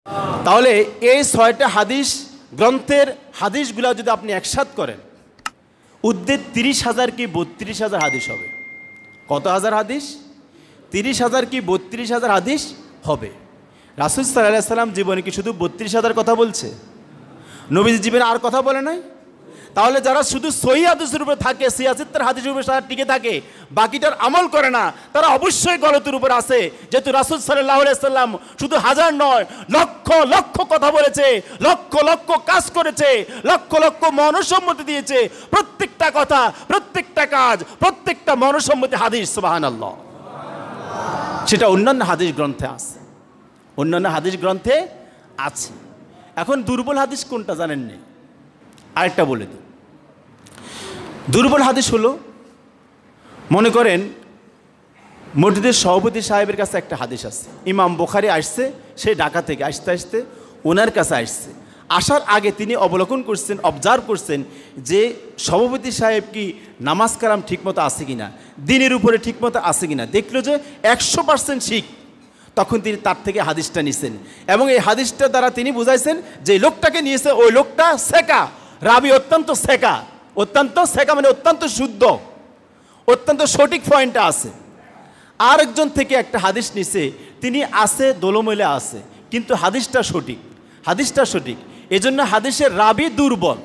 তাহলে এই 6টা হাদিস গ্রন্থের হাদিসগুলো যদি আপনি একসাথ করেন, উদ্দের 30,000 কি 32,000 হাদিস হবে। কত হাজার হাদিস? 30,000 কি 32,000 হাদিস হবে। রাসূল সাল্লাল্লাহু আলাইহি সাল্লাম জীবনে কি শুধু 32,000 কথা বলছে? নবীজি জীবনে আর কথা বলে নাই? তাহলে যারা শুধু সহিহ হাদিসের উপরে থাকে, সিয়াসিত্তার হাদিসের উপরে তারা টিকে থাকে, বাকিটার আমল করে না, তারা অবশ্যই গলতের উপর আছে। যেহেতু রাসূল সাল্লাল্লাহু আলাইহি সাল্লাম শুধু হাজার নয়, লক্ষ লক্ষ কথা বলেছে, লক্ষ লক্ষ কাজ করেছে, লক্ষ লক্ষ মনসম্মতি দিয়েছে। প্রত্যেকটা কথা, প্রত্যেকটা কাজ, প্রত্যেকটা মনসম্মতি হাদিস, সুবহানাল্লাহ। সেটা অন্যান্য হাদিস গ্রন্থে আছে, অন্যান্য হাদিস গ্রন্থে আছে। এখন দুর্বল হাদিস কোনটা জানেন না? আরেকটা বলে দিই। দুর্বল হাদিস হলো, মনে করেন মসজিদের সভাপতি সাহেবের কাছে একটা হাদিস আছে, ইমাম বুখারী আসছে, সে ঢাকা থেকে আসতে আসতে ওনার কাছে আসছে। আসার আগে তিনি অবলোকন করছেন, অবজার্ভ করছেন যে সভাপতি সাহেব কি নামাজ কালাম ঠিকমতো আছে কিনা, দিনের উপরে ঠিকমতো আছে কিনা। দেখলো যে 100% ঠিক। তখন তিনি তার থেকে হাদিসটা নিছেন এবং এই হাদিসটা দ্বারা তিনি বুঝাইছেন যে লোকটাকে নিয়েছে, ওই লোকটা সেকা রাবি, অত্যন্ত সেকা, অত্যন্ত সেকা মানে অত্যন্ত শুদ্ধ, অত্যন্ত সঠিক পয়েন্টটা আছে। আর একজন থেকে একটা হাদিস নিছে, তিনি আছে দোলমেলে আছে, কিন্তু হাদিসটা সঠিক, হাদিসটা সঠিক। এজন্য হাদিসের রাবি দুর্বল,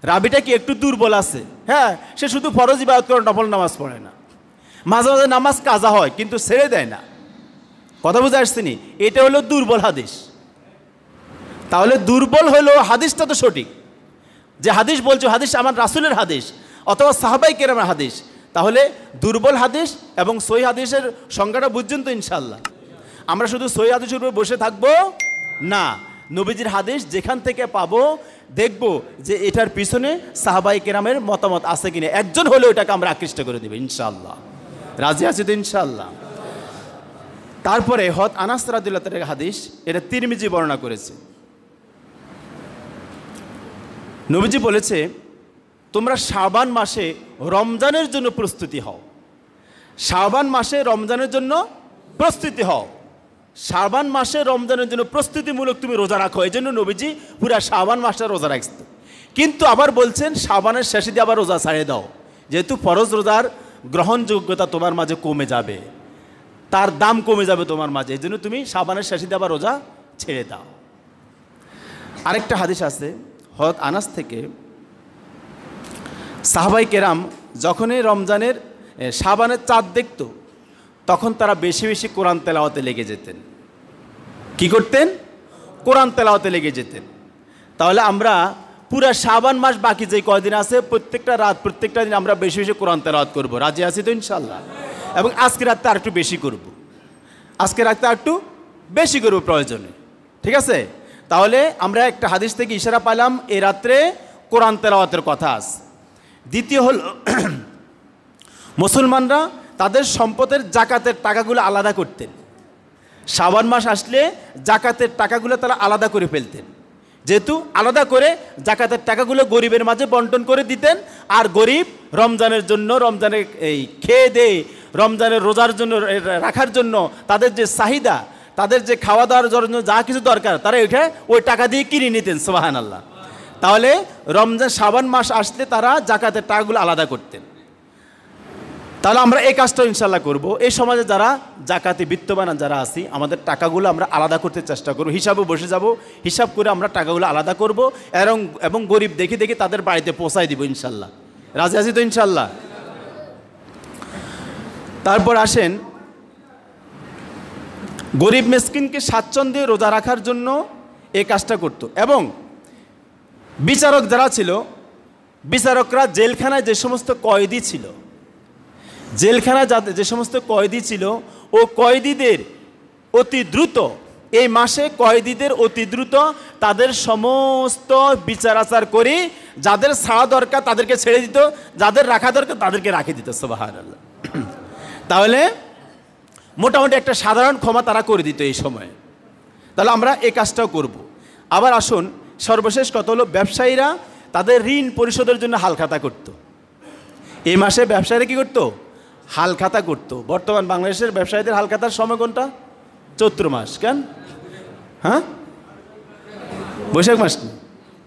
রাবিটা কি একটু দুর্বল আছে। হ্যাঁ, সে শুধু ফরজ ইবাদত করে, নফল নামাজ পড়ে না, মাঝে মাঝে নামাজ কাজা হয় কিন্তু ছেড়ে দেয় না। কথা বুঝে আসছেনি? এটা হলো দুর্বল হাদিস। তাহলে দুর্বল হলো, হাদিসটা তো সঠিক, যে হাদিস বলছো হাদিস আমার রাসূলের হাদিস অথবা সাহাবায়ে কেরামের হাদিস। তাহলে দুর্বল হাদিস এবং সহিহ হাদিসের সংজ্ঞাটা বুঝছেন তো ইনশাআল্লাহ। আমরা শুধু সহিহ হাদিসের উপর বসে থাকবো না, নবীজির হাদিস যেখান থেকে পাবো দেখব যে এটার পিছনে সাহাবায়ে কেরামের মতামত আছে কিনা। একজন হলেও এটাকে আমরা আকৃষ্ট করে দেব ইনশাআল্লাহ। রাজি আছি তো ইনশাআল্লাহ? তারপরে হযরত আনাস রাদিয়াল্লাহু তাআলার হাদিস, এটা তিরমিজি বর্ণনা করেছে। নবীজি বলেছে, তোমরা শাবান মাসে রমজানের জন্য প্রস্তুতি হও, শাবান মাসে রমজানের জন্য প্রস্তুতি হও, শাবান মাসে রমজানের জন্য প্রস্তুতিমূলক তুমি রোজা রাখো। এই জন্য নবীজি পুরা শাবান মাসটা রোজা রাখত। কিন্তু আবার বলছেন শাবানের শেষে দিয়ে আবার রোজা ছাড়িয়ে দাও, যেহেতু ফরজ রোজার গ্রহণযোগ্যতা তোমার মাঝে কমে যাবে, তার দাম কমে যাবে তোমার মাঝে, এই জন্য তুমি শাবানের শেষে দিয়ে আবার রোজা ছেড়ে দাও। আরেকটা হাদিস আছে হযরত আনাস থেকে, সাহাবায়ে কেরাম যখনই রমজানের শাবানের চাঁদ দেখত তখন তারা বেশি বেশি কোরআন তেলাওয়াতে লেগে যেতেন। কি করতেন? কোরআন তেলাওয়াতে লেগে যেতেন। তাহলে আমরা পুরা শাবান মাস বাকি যে কয়দিন আছে, প্রত্যেকটা রাত প্রত্যেকটা দিন আমরা বেশি বেশি কোরআন তেলাওয়াত করব। রাজি আছি তো ইনশাআল্লাহ? এবং আজকে রাতটা আর একটু বেশি করব, আজকে রাতটা আর একটু বেশি করব প্রয়োজনে। ঠিক আছে? তাহলে আমরা একটা হাদিস থেকে ইশারা পেলাম এই রাত্রে কোরআন তেলাওয়াতের কথা আছে। দ্বিতীয় হল, মুসলমানরা তাদের সম্পদের জাকাতের টাকাগুলো আলাদা করতেন। শাবান মাস আসলে জাকাতের টাকাগুলো তারা আলাদা করে ফেলতেন, যেহেতু আলাদা করে জাকাতের টাকাগুলো গরিবের মাঝে বন্টন করে দিতেন। আর গরিব রমজানের জন্য, রমজানের এই খেয়ে দেয়ে রমজানের রোজার জন্য রাখার জন্য তাদের যে চাহিদা, তাদের যে খাওয়া দাওয়ার জন্য যা কিছু দরকার, তারা ওই টাকা দিয়ে কিনে নিতেন। সুবহানাল্লাহ। তাহলে রমজান শাবান মাস আসলে তারা জাকাতের টাকাগুলো আলাদা করতেন। তাহলে আমরা এই কাজটা ইনশাল্লাহ করব। এই সমাজে যারা জাকাতে বিত্তবান যারা আছি, আমাদের টাকাগুলো আমরা আলাদা করতে চেষ্টা করব, হিসাবে বসে যাব, হিসাব করে আমরা টাকাগুলো আলাদা করব এবং গরিব দেখে দেখে তাদের বাড়িতে পৌঁছায় দিব ইনশাল্লাহ। রাজি আছি তো ইনশাল্লাহ? তারপর আসেন, গরিব মিসকিনকে স্বাচ্ছন্দ্যে রোজা রাখার জন্য এই কাজটা করত। এবং বিচারক যারা ছিল, বিচারকরা জেলখানায় যে সমস্ত কয়েদি ছিল, জেলখানায় যে সমস্ত কয়েদি ছিল, ও কয়েদিদের অতি দ্রুত এই মাসে কয়েদিদের অতি দ্রুত তাদের সমস্ত বিচার আচার করে যাদের ছাড়া দরকার তাদেরকে ছেড়ে দিত, যাদের রাখা দরকার তাদেরকে রাখে দিত। সুবহানাল্লাহ। তাহলে মোটামুটি একটা সাধারণ ক্ষমা তারা করে দিত এই সময়ে। তাহলে আমরা এই কাজটাও করব। আবার আসুন, সর্বশেষ কথা হলো, ব্যবসায়ীরা তাদের ঋণ পরিশোধের জন্য হালখাতা করত। এই মাসে ব্যবসায়ীরা কী করতো? হালখাতা করত। বর্তমান বাংলাদেশের ব্যবসায়ীদের হালখাতার সময় কোনটা? চৈত্র মাস। কেন? হ্যাঁ, বৈশাখ মাস,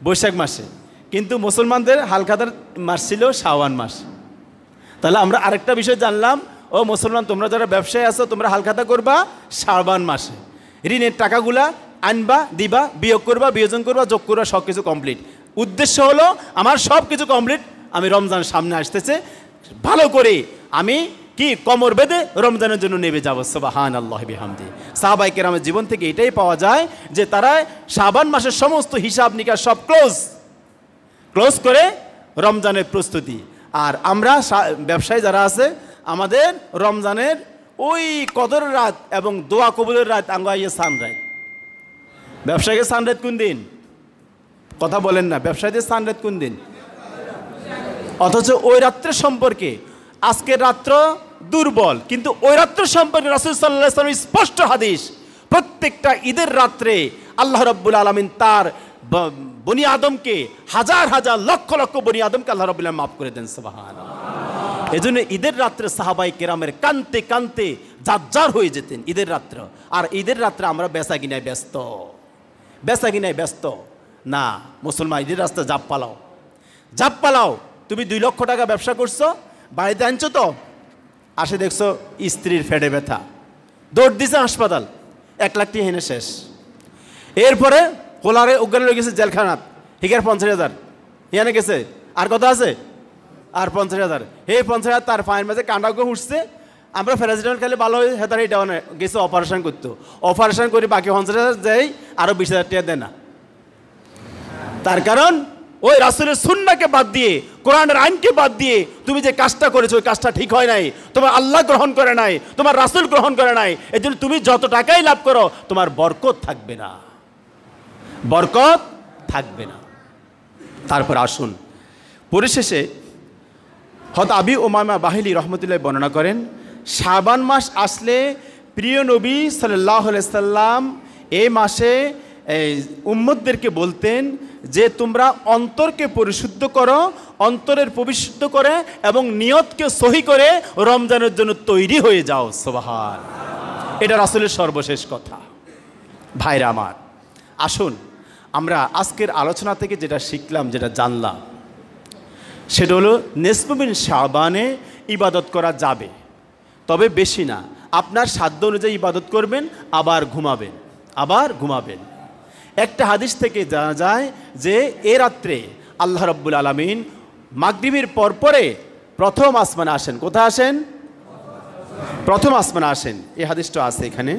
বৈশাখ মাসে। কিন্তু মুসলমানদের হালখাতার মাস ছিল শাওয়াল মাস। তাহলে আমরা আরেকটা বিষয় জানলাম, ও মুসলমান তোমরা যারা ব্যবসায় আছো তোমরা হালখাতা করবা শাওয়াল মাসে, ঋণের টাকাগুলা আনবা, দিবা, বিয়োগ করবা, বিয়োজন করবা, যোগ করবা, সব কিছু কমপ্লিট। উদ্দেশ্য হলো আমার সব কিছু কমপ্লিট, আমি রমজান সামনে আসতেছে, ভালো করে আমি কি কমর বেঁধে রমজানের জন্য নেমে যাবো। সুবহানাল্লাহি বিহামদি। সাহাবায়ে কেরামের জীবন থেকে এটাই পাওয়া যায় যে তারা শাবান মাসের সমস্ত হিসাব নিকাশ সব ক্লোজ করে রমজানের প্রস্তুতি। আর আমরা ব্যবসায়ী যারা আছে আমাদের রমজানের ওই কদরের রাত এবং দোয়া কবুলের রাত আঙ্গাইয়ে সানরাইজ। ব্যবসায়ীকে সানরাইজ কোন দিন? কথা বলেন না, ব্যবসায়ীদের সানরাইজ কোন দিন? অথচ ওই রাত্রের সম্পর্কে আজকের রাত্র দুর্বল, কিন্তু ওই রাত্র সম্পর্কে রাসূল সাল্লাল্লাহু আলাইহি ওয়াসাল্লাম স্পষ্ট হাদিস, প্রত্যেকটা ঈদের রাত্রে আল্লাহ রাব্বুল আলামিন তার বনি আদমকে হাজার হাজার লক্ষ লক্ষ বনি আদমকে আল্লাহ রাব্বুল আলামিন মাফ করে দেন। সুবহানাল্লাহ। এজন্য ঈদের রাত্রে সাহাবায়ে কেরামের কানতে কানতে জাজ্জার হয়ে যেতেন ঈদের রাত্রে। আর ঈদের রাত্রে আমরা বেচা কিনায় ব্যস্ত না। মুসলমান ঈদের রাস্তা জাপ পালাও। তুমি 2 লক্ষ টাকা ব্যবসা করছো, বাড়িতে আনছো তো, আসে দেখছো স্ত্রীর ফেটে ব্যথা, দৌড় দিছে হাসপাতাল, 1 লাখ টাকা হেনে শেষ। এরপরে কোলারে অজ্ঞান হয়ে গেছে জেলখানাত, হিগার 50,000 এখানে গেছে, আর কত আছে? আর 50,000। এই 50,000 তার ফাইন মাঝে কান্ডাকে উঠছে। আমরা প্যারাসিটামল খেলে ভালো হয়ে হেতার এটা গেছে অপারেশন করতো, অপারেশন করে বাকি 50,000 যাই, আরও 20,000 টাকা দেয় না। তার কারণ ওই রাসূলের সুন্নাহকে বাদ দিয়ে, কোরআনের আইনকে বাদ দিয়ে তুমি যে কাজটা করেছো ওই কাজটা ঠিক হয় নাই, তোমার আল্লাহ গ্রহণ করে নাই, তোমার রাসূল গ্রহণ করে নাই। এই জন্য তুমি যত টাকাই লাভ করো তোমার বরকত থাকবে না। তারপর আসুন, পরিশেষে হযরত আবি উমামা বাহিলি রহমতুল্লাহ বর্ণনা করেন, শাবান মাস আসলে প্রিয় নবী সাল্লাল্লাহু আলাইহি সাল্লাম এই মাসে উম্মতদেরকে বলতেন যে তোমরা অন্তরকে পরিশুদ্ধ করো, অন্তরের পরিশুদ্ধ করে এবং নিয়তকে সহি করে রমজানের জন্য তৈরি হয়ে যাও। সুবহান। এটা রাসূলের সর্বশেষ কথা। ভাইরা আমার, আসুন আমরা আজকের আলোচনা থেকে যেটা শিখলাম, যেটা জানলাম, সেটা হলো নিসফ মিন শাবানে ইবাদত করা যাবে, তবে বেশি না। আপনার সাধ্য অনুযায়ী ইবাদত করবেন, আবার ঘুমাবেন। একটা হাদিস থেকে জানা যায় যে এ রাত্রে আল্লাহ রাব্বুল আলামিন মাগরিবের পরে প্রথম আসমানে আসেন। কোথায় আসেন? প্রথম আসমানে আসেন। এই হাদিসটা আছে এখানে।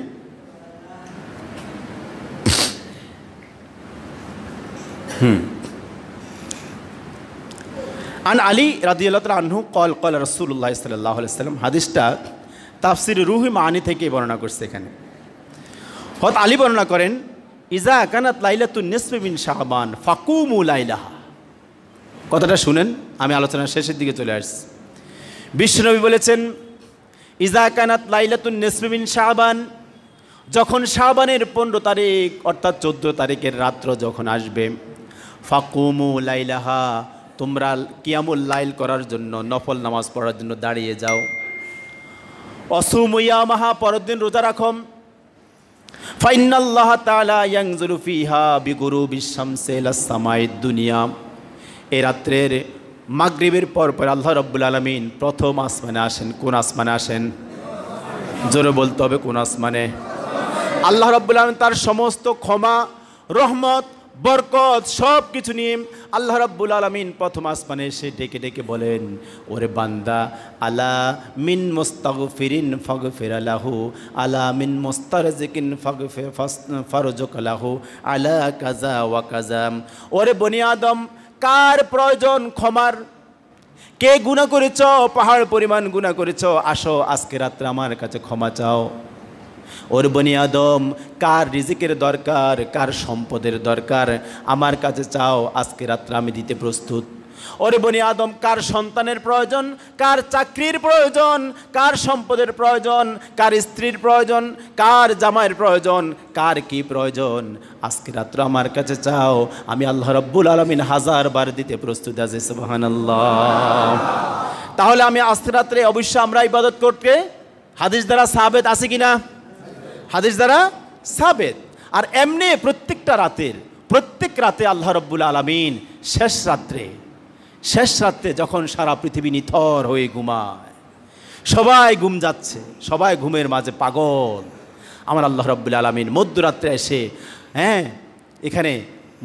আন আলী রাদিয়াল্লাহু তাআলা আনহু ক্বাল ক্বালা রাসূলুল্লাহ সাল্লাল্লাহু আলাইহি ওয়াসাল্লাম। হাদিসটা তাফসীর রুহুল মাআনি থেকে বর্ণনা করছে। এখানে হযরত আলী বর্ণনা করেন, ইজা কানাত লাইলাতুন নিসফি মিন শাবান ফাকুমু লাইলাহা। কথাটা শুনেন, আমি আলোচনার শেষের দিকে চলে আসছি। বিশ্বনবী বলেছেন, ইজা কানাত লাইলাতুন নিসফি মিন শাবান, যখন শাবানের 15 তারিখ অর্থাৎ 14 তারিখের রাত্র যখন আসবে, ফাকুমু লাইলাহা, তোমরা কিয়ামুল লাইল করার জন্য, নফল নামাজ পড়ার জন্য দাঁড়িয়ে যাও। অসুমু ইয়ামাহা, পরের দিন রোজা রাখো। ফাইনাল্লাহ তাআলা ইয়ানজুরু ফিহা বিগুরুবিশ শামসি ইলাস সামাইদ দুনিয়া। এই রাত্রের মাগরিবের পর আল্লাহ রাব্বুল আলামিন প্রথম আসমানে আসেন। কোন আসমানে আসেন? জোরে বলতে হবে, কোন আসমানে? আল্লাহ রাব্বুল আলামিন তার সমস্ত ক্ষমা, রহমত, বরকত সব কিছু নিয়ে আল্লাহ রাব্বুল আলামিন প্রথম আসমানে এসে ডেকে ডেকে বলেন, ওরে বান্দা, আলা মিন মুস্তাগফিরিন ফাগফির লাহু, আলা মিন মুস্তারজিকিন ফারজুক লাহু, আলা কাজা ওয়া কাজা। ওরে বনি আদম, কার প্রয়োজন ক্ষমার? কে গুনাহ করেছ, পাহাড় পরিমাণ গুনাহ করেছ, আসো আজকে রাত্রে আমার কাছে ক্ষমা চাও। ওর বনি আদম, কার রিজিকের দরকার, কার সম্পদের দরকার, আমার কাছে চাও, আজকে রাত্রে আমি দিতে প্রস্তুত। ওরে বনি আদম, কার সন্তানের প্রয়োজন, কার চাকরির প্রয়োজন, কার সম্পদের প্রয়োজন, কার স্ত্রীর প্রয়োজন, কার জামাইয়ের প্রয়োজন, কার কি প্রয়োজন, আজকে রাত্রে আমার কাছে চাও, আমি আল্লাহ রাব্বুল আলামিন 1000 বার দিতে প্রস্তুত আছি। সুবহানাল্লাহ। তাহলে আমি আজকে রাত্রে অবশ্যই আমরা ইবাদত করতে হাদিস দ্বারা সাবেত আছে কিনা? হাদিস দ্বারা সাবেত। আর এমনি প্রত্যেক রাতে আল্লাহ রাব্বুল আলামিন শেষ রাত্রে যখন সারা পৃথিবী নিথর হয়ে ঘুমায়, সবাই ঘুম যাচ্ছে, সবাই ঘুমের মাঝে পাগল, আমার আল্লাহ রাব্বুল আলামিন মধ্যরাত্রে এসে এখানে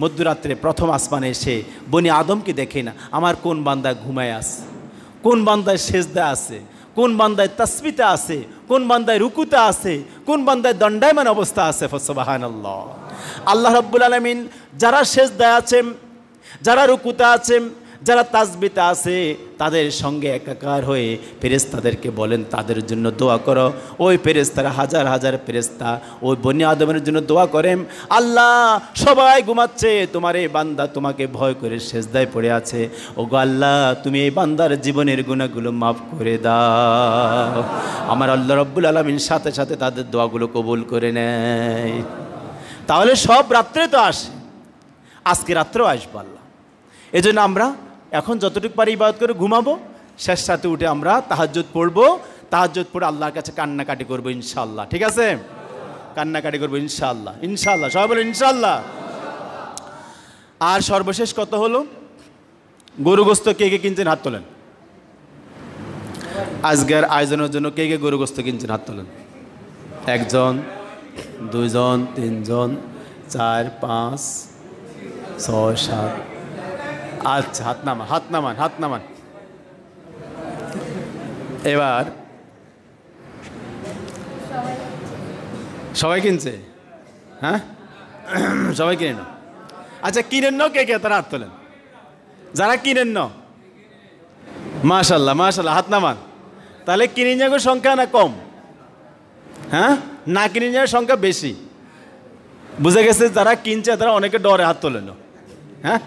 মধ্যরাত্রে প্রথম আসমানে এসে বনি আদমকে দেখে না, আমার কোন বান্দা ঘুমায় আছে, কোন বান্দায় সেজদা আছে, কোন বান্দায় তাসবিতে আছে, কোন বান্দায় রুকুতে আছে, কোন বান্দায় দণ্ডায়মান অবস্থা আছে। সুবহানাল্লাহ। আল্লাহ রাব্বুল আলামিন যারা সেজদায় আছেন, যারা রুকুতে আছেন, যারা তাসবিতে আছে, তাদের সঙ্গে একাকার হয়ে ফেরেশতাদেরকে বলেন তাদের জন্য দোয়া করো। ওই ফেরেশতারা হাজার হাজার ফেরেশতা ওই বনি আদমের জন্য দোয়া করেন, আল্লাহ সবাই ঘুমাচ্ছে, তোমার এই বান্দা তোমাকে ভয় করে সেজদায় পড়ে আছে, ওগো আল্লাহ তুমি এই বান্দার জীবনের গুনাহগুলো মাফ করে দাও। আমার আল্লাহ রাব্বুল আলামিন সাথে সাথে তাদের দোয়াগুলো কবুল করে নেয়। তাহলে সব রাত্রে তো আসে, আজকে রাত্রেও আসবো আল্লাহ। এই জন্য আমরা এখন যতটুকু পারি ইবাদত করে ঘুমাবো, শেষ রাতে উঠে আমরা তাহাজ্জুদ পড়বো, তাহাজ্জুদ পড়ে আল্লাহর কাছে কান্নাকাটি করবো ইনশাআল্লাহ। ঠিক আছে, কান্নাকাটি করবো ইনশাআল্লাহ, ইনশাআল্লাহ, সবাই বলে ইনশাআল্লাহ। আর সর্বশেষ কত হলো, গরু গোস্ত কে কে কিনছেন হাত তোলেন। আজকের আয়োজনের জন্য কে কে গরু গোস্ত কিনছেন হাত তোলেন। 1 জন, 2 জন, 3 জন, 4, 5, 6, 7। আচ্ছা, হাত নামান। এবার সবাই কিনছে, হ্যাঁ সবাই কিনে নাও। আচ্ছা, কিনেন নাও কে কে, তারা হাত তোলেন। যারা কিনেন নাও, মাশাল্লাহ মাশাল্লাহ, হাত নামান। তাহলে কিনে যাওয়ার সংখ্যা না কম, হ্যাঁ না কিনে যাওয়ার সংখ্যা বেশি। বুঝে গেছে যারা কিনছে তারা অনেকে ডরে হাত তোলেন। হ্যাঁ,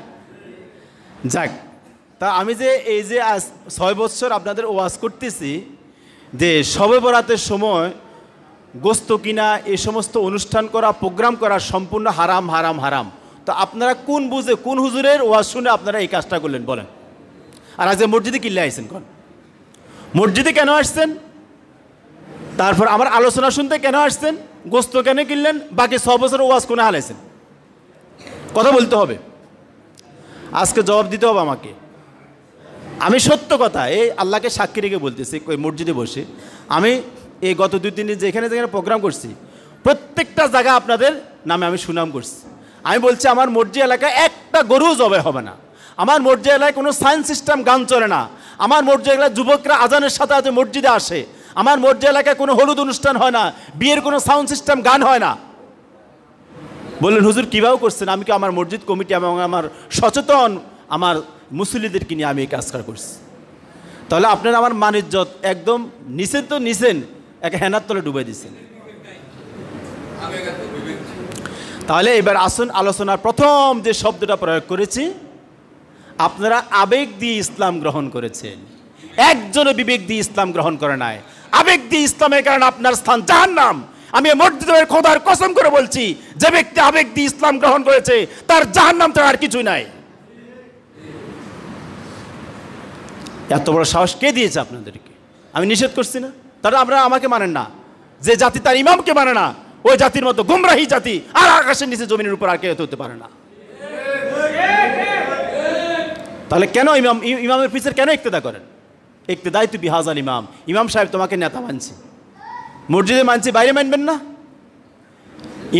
যাক, তা আমি যে এই যে আজ 6 বছর আপনাদের ওয়াজ করতেছি যে শবে বরাতের সময় গোস্ত কিনা, এই সমস্ত অনুষ্ঠান করা, প্রোগ্রাম করা সম্পূর্ণ হারাম হারাম হারাম। তো আপনারা কোন বুঝে, কোন হুজুরের ওয়াজ শুনে আপনারা এই কাজটা করলেন বলেন? আর আজ মসজিদে কিনলে আইসেন, কোন মসজিদে কেন আসছেন? তারপর আমার আলোচনা শুনতে কেন আসছেন? গোস্ত কেন কিনলেন? বাকি 6 বছর ওয়াজ কোনে হালাইছেন? কথা বলতে হবে, আজকে জবাব দিতে হবে আমাকে। আমি সত্য কথা এই আল্লাহকে সাক্ষী রেখে বলতেছি, ওই মসজিদে বসে আমি এই গত 2-3 দিন যেখানে প্রোগ্রাম করছি, প্রত্যেকটা জায়গা আপনাদের নামে আমি সুনাম করছি। আমি বলছি আমার মসজিদ এলাকায় একটা গরু জবাই হবে না, আমার মসজিদ এলাকায় কোনো সাউন্ড সিস্টেম গান চলে না, আমার মসজিদ এলাকায় যুবকরা আজানের সাথে সাথে মসজিদে আসে, আমার মসজিদ এলাকায় কোনো হলুদ অনুষ্ঠান হয় না, বিয়ের কোনো সাউন্ড সিস্টেম গান হয় না। বললেন হুজুর কীভাবে করছেন? আমি কি আমার মসজিদ কমিটি এবং আমার সচেতন আমার মুসল্লিদেরকে নিয়ে আমি এই কাজটা করছি। তাহলে আপনারা আমার মানিজ্জত একদম নিছেন তো নিছেন, একে হেনার তলে ডুবে দিচ্ছেন। তাহলে এবার আসুন, আলোচনার প্রথম যে শব্দটা প্রয়োগ করেছি, আপনারা আবেগ দিয়ে ইসলাম গ্রহণ করেছেন, একজনও বিবেক দিয়ে ইসলাম গ্রহণ করে নাই। আবেগ দিয়ে ইসলামের কারণে আপনার স্থান জাহান্নাম। আমি মসজিদের খোদার কসম করে বলছি, যে ব্যক্তি আবেগ দিয়ে ইসলাম গ্রহণ করেছে তার জাহান্নাম ছাড়া আর কিছুই নাই। এত বড় সাহস কে দিয়েছে আপনাদেরকে? আমি নিষেধ করছি না, তারা আপনারা আমাকে মানেন না। যে জাতি তার ইমামকে মানে না, ওই জাতির মতো গুমরাহি জাতি আর আকাশের নিচে জমিনের উপর আর কেউ হতে পারে না। তাহলে কেন ইমামের পিছের কেন ইক্তেদা করেন? ইক্তেদাই তু বিহাজাল ইমাম। ইমাম সাহেব তোমাকে নেতা মানছি, মসজিদে মানছি, বাইরে মানবেন না?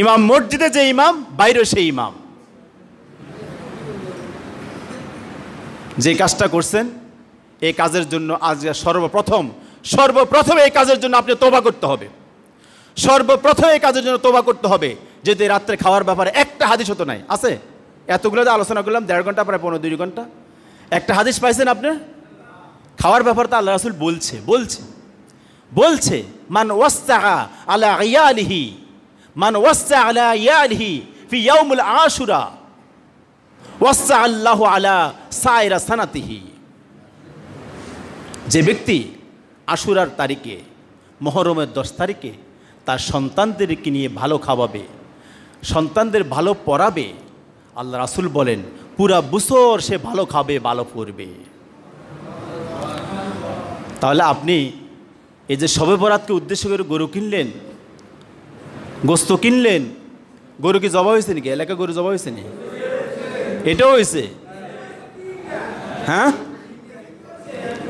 ইমাম মসজিদে যে ইমাম, বাইরে সেই ইমাম। যে কাজটা করছেন এই কাজের জন্য আজ সর্বপ্রথম এই কাজের জন্য আপনি তওবা করতে হবে। সর্বপ্রথম এই কাজের জন্য তওবা করতে হবে। যেহেতু রাত্রে খাওয়ার ব্যাপারে একটা হাদিস হতো নাই, আছে এতগুলো যে আলোচনা করলাম 1.5 ঘন্টা প্রায় 1.5-2 ঘন্টা, একটা হাদিস পাইছেন আপনি? খাওয়ার ব্যাপারটা আল্লাহ রাসূল বলছে মান ওয়াসসা আলা ইয়ালিহি ফি ইয়াউমুল আশুরা ওয়াসসা আল্লাহু আলা সাইরা সানাতিহি। যে ব্যক্তি আশুরার তারিখে, মুহররমের 10 তারিখে তার সন্তানদেরকে নিয়ে ভালো খাওয়াবে, সন্তানদের ভালো পড়াবে, আল্লাহ রাসূল বলেন পুরা বছর সে ভালো খাবে, ভালো পড়বে। তাহলে আপনি এই যে শবে বরাতকে উদ্দেশ্য করে গরু কিনলেন, গোস্ত কিনলেন, গরু কি জবা হয়েছে নাকি? এলাকা গরু জবা হয়েছে নি? এটাও হয়েছে? হ্যাঁ,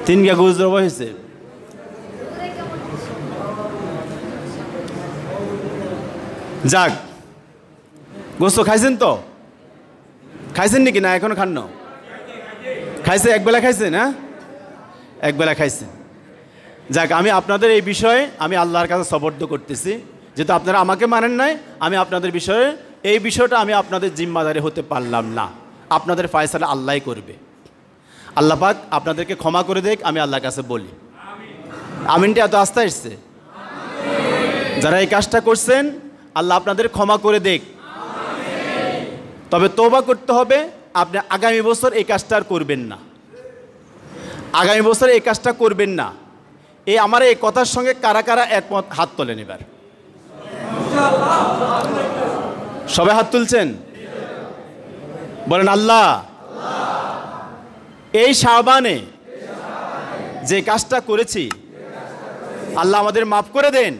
3 গা গরু জবা হয়েছে। যাক, গোস্ত খাইছেন তো? খাইছেন নাকি না এখনো খান না? খাইছে, একবেলা খাইছেন? হ্যাঁ, একবেলা খাইছেন। যাক, আমি আপনাদের এই বিষয়ে আমি আল্লাহর কাছে সবর্দ করতেছি, যেহেতু আপনারা আমাকে মানেন নাই, আমি আপনাদের বিষয়ে এই বিষয়টা আমি আপনাদের জিম্মাদারি হতে পারলাম না। আপনাদের ফয়সালা আল্লাহই করবে। আল্লাহ পাক আপনাদেরকে ক্ষমা করে দেখ, আমি আল্লাহর কাছে বলি। আমিনটা এত আস্থা এসছে। যারা এই কাজটা করছেন, আল্লাহ আপনাদের ক্ষমা করে দেখ। তবে তওবা করতে হবে, আপনি আগামী বছর এই কাজটা আর করবেন না। আগামী বছর এই কাজটা করবেন না। এই আমার এই কথার সঙ্গে কারা কারা একমত? হাত তোলেন এবার। সবাই হাত তুলছেন? বলেন আল্লাহ, এই শাবানে যে কাজটা করেছি, আল্লাহ আমাদের মাফ করে দেন।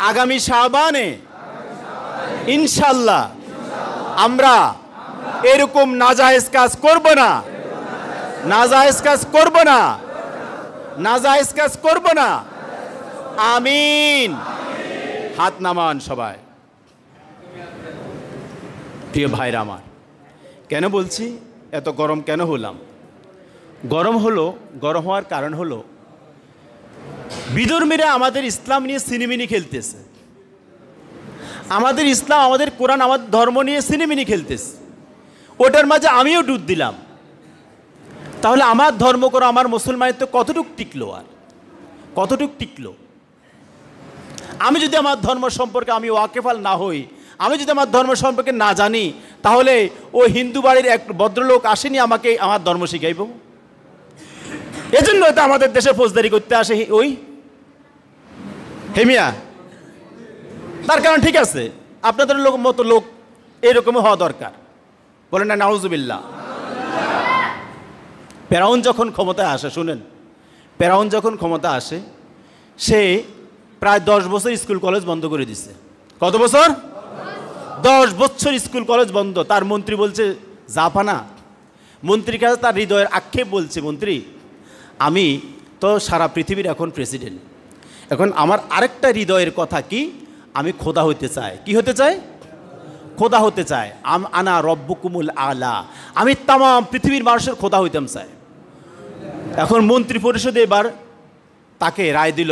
আগামী শাবানে ইনশাআল্লাহ আমরা এরকম নাজায়েজ কাজ করব না, নাজায়েজ কাজ করব না, নাজায়েজ কাজ করব না। আমিন। হাত নামান সবাই। প্রিয় ভাইরা আমার, কেন বলছি এত গরম কেন হলাম? গরম হওয়ার কারণ হলো বিধর্মীরা আমাদের ইসলাম নিয়ে সিনেমিনি খেলতেছে। আমাদের ইসলাম, আমাদের কোরআন, আমাদের ধর্ম নিয়ে সিনেমিনি খেলতেছে। ওটার মাঝে আমিও ডুব দিলাম। তাহলে আমার ধর্ম করো, আমার মুসলমানিত্ব কতটুক টিকলো? আর কতটুক টিকলো? আমি যদি আমার ধর্ম সম্পর্কে আমি ওয়াকিফাল না হই, আমি যদি আমার ধর্ম সম্পর্কে না জানি, তাহলে ও হিন্দু বাড়ির এক ভদ্রলোক আসেনি আমাকে আমার ধর্ম শিখাইব? এজন্য তো আমাদের দেশে ফৌজদারি করতে আসে ওই হেমিয়া। তার কারণ ঠিক আছে, আপনাদের মতো লোক এরকমই হওয়া দরকার। বলেন না নাউজুবিল্লাহ। ফেরাউন যখন ক্ষমতায় আসে, শুনেন, ফেরাউন যখন ক্ষমতা আসে, সে প্রায় 10 বছর স্কুল কলেজ বন্ধ করে দিছে। কত বছর? 10 বছর স্কুল কলেজ বন্ধ। তার মন্ত্রী বলছে জাপানা, মন্ত্রীর কাছে তার হৃদয়ের আক্ষেপ বলছে, মন্ত্রী আমি তো সারা পৃথিবীর এখন প্রেসিডেন্ট, এখন আমার আরেকটা হৃদয়ের কথা কি, আমি খোদা হতে চাই। কি হতে চাই? খোদা হতে চাই। আনা রব্বুকুমুল আলা, আমি তাম পৃথিবীর মানুষের খোদা হইতাম চাই। এখন মন্ত্রী পরিষদে এবার তাকে রায় দিল,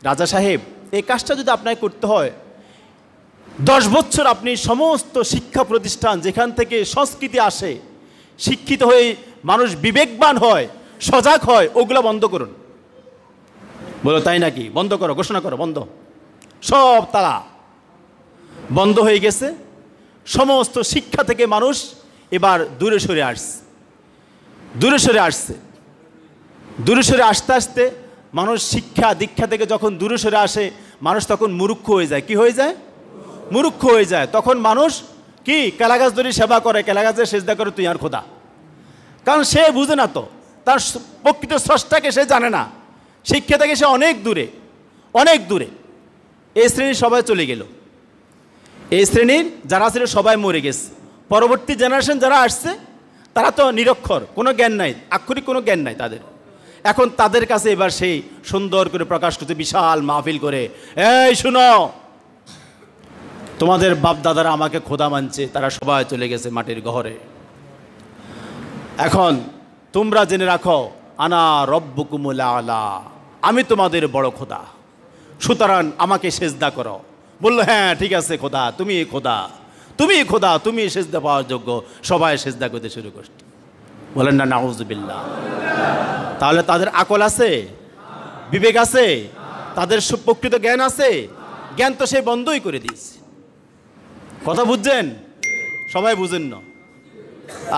রাজা সাহেব এই কাজটা যদি আপনাকে করতে হয়, 10 বছর আপনি সমস্ত শিক্ষা প্রতিষ্ঠান যেখান থেকে সংস্কৃতি আসে, শিক্ষিত হয়ে মানুষ বিবেকবান হয়, সজাগ হয়, ওগুলো বন্ধ করুন। বলো তাই নাকি? বন্ধ করো, ঘোষণা করো, বন্ধ। সব তারা বন্ধ হয়ে গেছে। সমস্ত শিক্ষা থেকে মানুষ এবার দূরে সরে আসছে, দূরে সরে আসছে। দূরে সরে আসতে আসতে মানুষ শিক্ষা দীক্ষা থেকে যখন দূরে সরে আসে, মানুষ তখন মুরুক্ষ হয়ে যায়। কি হয়ে যায়? মুরুক্ষ হয়ে যায়। তখন মানুষ কি কেলাগাছ ধরে সেবা করে, কেলাগাছের সেজদা করে তুই আর খোদা। কারণ সে বুঝে না তো, তার প্রকৃত স্রষ্টাকে সে জানে না। শিক্ষা থেকে সে অনেক দূরে, অনেক দূরে। এই শ্রেণীর সবাই চলে গেল, এই শ্রেণীর যারা ছিল সবাই মরে গেছে। পরবর্তী জেনারেশন যারা আসছে তারা তো নিরক্ষর, কোনো জ্ঞান নাই, আক্ষরিক কোনো জ্ঞান নাই তাদের। এখন তাদের কাছে এবার সেই সুন্দর করে প্রকাশ করতে বিশাল মাহফিল করে, এই শুনো, তোমাদের বাপ দাদারা আমাকে খোদা মানছে, তারা সবাই চলে গেছে মাটির ঘরে। এখন তোমরা জেনে রাখো, আনা রব্বুকুমুল আলা, আমি তোমাদের বড় খোদা, সুতরাং আমাকে সেজদা করো। বললো হ্যাঁ ঠিক আছে খোদা, তুমি খোদা, তুমি খোদা, তুমি সেজদা পাওয়ার যোগ্য। সবাই সেজদা করতে শুরু করছে। বলেন না নাউজুবিল্লাহ। তাহলে তাদের আকল আছে, বিবেক আছে, তাদের প্রকৃত জ্ঞান আছে? জ্ঞান তো সে বন্ধই করে দিয়েছে। কথা বুঝছেন? সবাই বুঝেন না?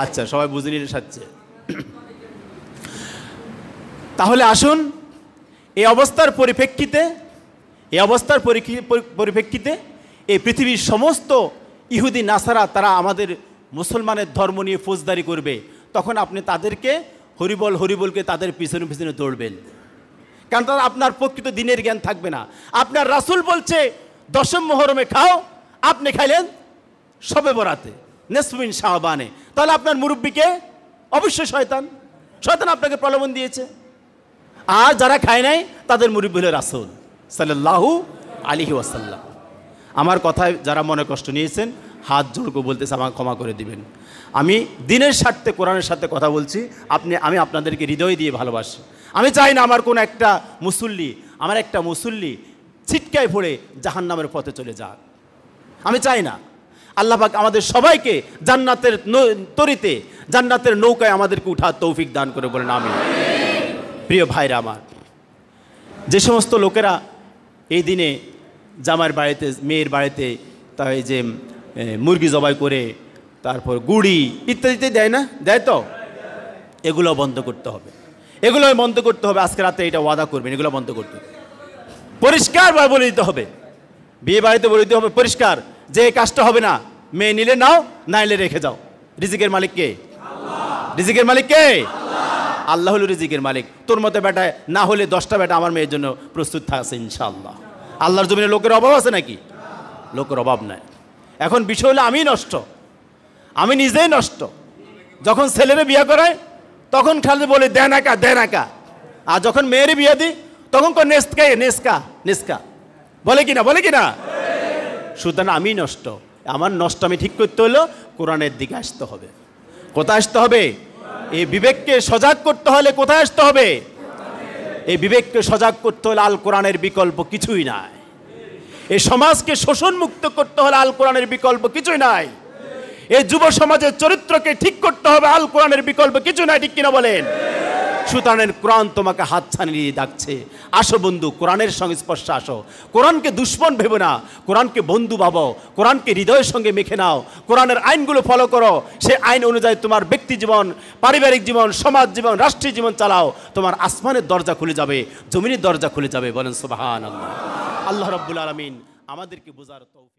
আচ্ছা, সবাই বুঝে নিলে সাচ্ছে। তাহলে আসুন, এই অবস্থার পরিপ্রেক্ষিতে এই পৃথিবীর সমস্ত ইহুদি নাসারা তারা আমাদের মুসলমানের ধর্ম নিয়ে ফৌজদারি করবে, তখন আপনি তাদেরকে হরিবল হরিবলকে তাদের পিছনে পিছনে দৌড়বেন। কারণ তারা আপনার প্রকৃত দিনের জ্ঞান থাকবে না। আপনার রাসূল বলছে 10ম মুহররমে খাও, আপনি খাইলেন শবে বরাতে, নেসফিন শাহবানে, তাহলে আপনার মুরব্বীকে অবশ্যই শয়তান, শয়তান আপনাকে প্রলোভন দিয়েছে। আর যারা খায় নাই তাদের মুরব্বী হলো রাসূল সাল্লাল্লাহু আলাইহি ওয়াসাল্লাম। আমার কথায় যারা মনে কষ্ট নিয়েছেন হাত জোড় করে বলতেছে আমাকে ক্ষমা করে দিবেন। আমি দিনের স্বার্থে কোরআনের সাথে কথা বলছি, আমি আপনাদেরকে হৃদয় দিয়ে ভালোবাসি। আমি চাই না আমার কোনো একটা মুসল্লি ছিটকায় পড়ে জাহান্নামের পথে চলে যাক, আমি চাই না। আল্লাহ পাক আমাদের সবাইকে জান্নাতের তরিতে, জান্নাতের নৌকায় আমাদেরকে উঠার তৌফিক দান করে বলেন আমিন। প্রিয় ভাইরা আমার, যে সমস্ত লোকেরা এই দিনে জামাইয়ের বাড়িতে, মেয়ের বাড়িতে তাই যে মুরগি জবাই করে তারপর গুড়ি ইত্যাদিতে দেয় না, দেয় তো, এগুলো বন্ধ করতে হবে, এগুলো বন্ধ করতে হবে। আজকে রাতে এটা ওয়াদা করবেন, এগুলো বন্ধ করতে হবে, পরিষ্কারভাবে বলে দিতে হবে। বিয়ে বাড়িতে বলে দিতে হবে পরিষ্কার যে এই কাজটা হবে না, মেয়ে নিলে নাও, না নিলে রেখে যাও। রিজিকের মালিক কে? রিজিকের মালিক কে? আল্লাহ হলো রিজিকের মালিক। তোর মতো বেটায় না হলে 10টা বেটা আমার মেয়ের জন্য প্রস্তুত থাকছে ইনশাআল্লাহ। আল্লাহর জমিনে লোকের অভাব আছে নাকি? লোকের অভাব নাই। এখন বিষয় হলো আমি নষ্ট, আমি নিজেই নষ্ট। যখন ছেলেরে বিয়ে করায় তখন খালি বলে দেন একা, দেন একা। আর যখন মেয়েরে বিয়ে দিই তখন নেস্কা বলে কিনা, বলে কিনা? সুতরাং আমি নষ্ট, আমার নষ্ট আমি ঠিক করতে হলো কোরআনের দিকে আসতে হবে। কোথায় আসতে হবে? এই বিবেককে সজাগ করতে হলে কোথায় আসতে হবে? এই বিবেককে সজাগ করতে হলে আল কোরআনের বিকল্প কিছুই নাই। এই সমাজকে শোষণ মুক্ত করতে হলে আল কোরআনের বিকল্প কিছুই নাই। এই যুব সমাজের চরিত্রকে ঠিক করতে হবে, আল কোরআনের বিকল্প কিছু নাই, ঠিক কিনা বলেন? সুতরাং কোরআন তোমাকে হাত ছানি দিয়ে ডাকছে, আসো বন্ধু, কোরআনের সংস্পর্শে আসো। কোরআনকে দুশ্মন ভেবো না, কোরআনকে বন্ধু ভাবো, কোরআনকে হৃদয়ের সঙ্গে মেখে নাও, কোরআনের আইনগুলো ফলো করো। সেই আইন অনুযায়ী তোমার ব্যক্তি জীবন, পারিবারিক জীবন, সমাজ জীবন, রাষ্ট্রীয় জীবন চালাও। তোমার আসমানের দরজা খুলে যাবে, জমিনের দরজা খুলে যাবে। বলেন সুবহানাল্লাহ। আল্লাহ রাব্বুল আলামিন আমাদেরকে বোঝার তৌফিক